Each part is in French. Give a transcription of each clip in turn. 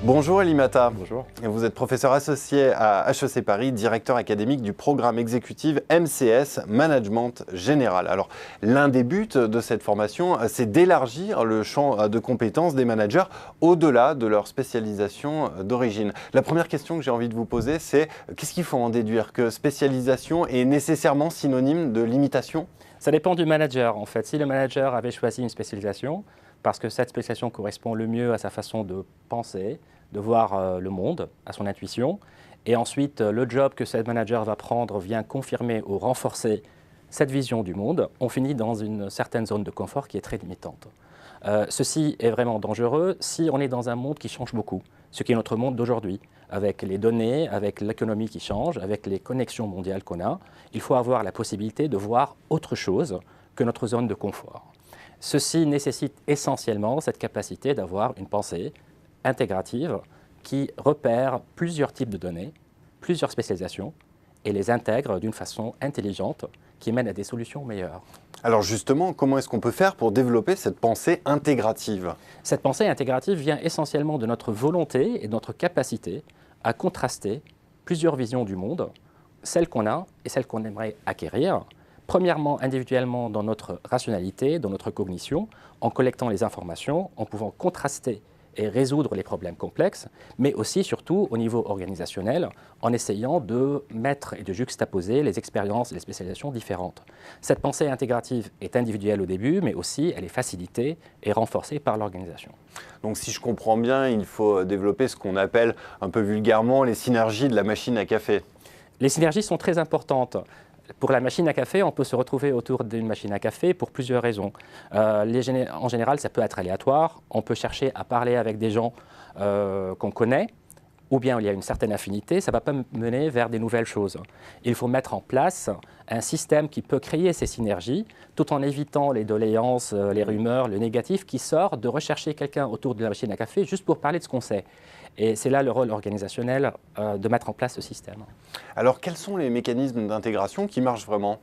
Bonjour Elimata. Bonjour. Vous êtes professeur associé à HEC Paris, directeur académique du programme exécutif MCS, Management Général. Alors, l'un des buts de cette formation, c'est d'élargir le champ de compétences des managers au-delà de leur spécialisation d'origine. La première question que j'ai envie de vous poser, c'est qu'est-ce qu'il faut en déduire? Que spécialisation est nécessairement synonyme de limitation? Ça dépend du manager, en fait. Si le manager avait choisi une spécialisation, parce que cette spécialisation correspond le mieux à sa façon de penser, de voir le monde, à son intuition, et ensuite le job que ce manager va prendre vient confirmer ou renforcer cette vision du monde, on finit dans une certaine zone de confort qui est très limitante. Ceci est vraiment dangereux si on est dans un monde qui change beaucoup, ce qui est notre monde d'aujourd'hui, avec les données, avec l'économie qui change, avec les connexions mondiales qu'on a. Il faut avoir la possibilité de voir autre chose que notre zone de confort. Ceci nécessite essentiellement cette capacité d'avoir une pensée intégrative qui repère plusieurs types de données, plusieurs spécialisations et les intègre d'une façon intelligente qui mène à des solutions meilleures. Alors justement, comment est-ce qu'on peut faire pour développer cette pensée intégrative? Cette pensée intégrative vient essentiellement de notre volonté et de notre capacité à contraster plusieurs visions du monde, celles qu'on a et celles qu'on aimerait acquérir. Premièrement, individuellement dans notre rationalité, dans notre cognition, en collectant les informations, en pouvant contraster et résoudre les problèmes complexes, mais aussi, surtout, au niveau organisationnel, en essayant de mettre et de juxtaposer les expériences et les spécialisations différentes. Cette pensée intégrative est individuelle au début, mais aussi elle est facilitée et renforcée par l'organisation. Donc si je comprends bien, il faut développer ce qu'on appelle un peu vulgairement les synergies de la machine à café. Les synergies sont très importantes. Pour la machine à café, on peut se retrouver autour d'une machine à café pour plusieurs raisons. En général, ça peut être aléatoire. On peut chercher à parler avec des gens qu'on connaît, ou bien il y a une certaine affinité. Ça ne va pas mener vers des nouvelles choses. Il faut mettre en place un système qui peut créer ces synergies, tout en évitant les doléances, les rumeurs, le négatif qui sort de rechercher quelqu'un autour de la machine à café juste pour parler de ce qu'on sait. Et c'est là le rôle organisationnel de mettre en place ce système. Alors quels sont les mécanismes d'intégration qui marchent vraiment?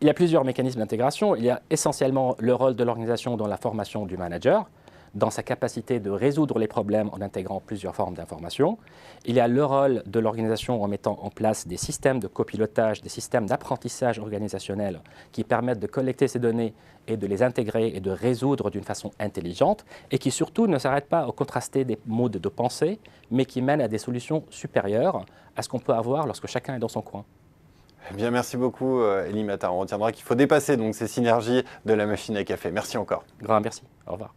Il y a plusieurs mécanismes d'intégration. Il y a essentiellement le rôle de l'organisation dans la formation du manager, dans sa capacité de résoudre les problèmes en intégrant plusieurs formes d'information. Il y a le rôle de l'organisation en mettant en place des systèmes de copilotage, des systèmes d'apprentissage organisationnel qui permettent de collecter ces données et de les intégrer et de résoudre d'une façon intelligente et qui surtout ne s'arrêtent pas à contraster des modes de pensée, mais qui mènent à des solutions supérieures à ce qu'on peut avoir lorsque chacun est dans son coin. Eh bien, merci beaucoup Elimata. On retiendra qu'il faut dépasser donc ces synergies de la machine à café. Merci encore. Grand merci. Au revoir.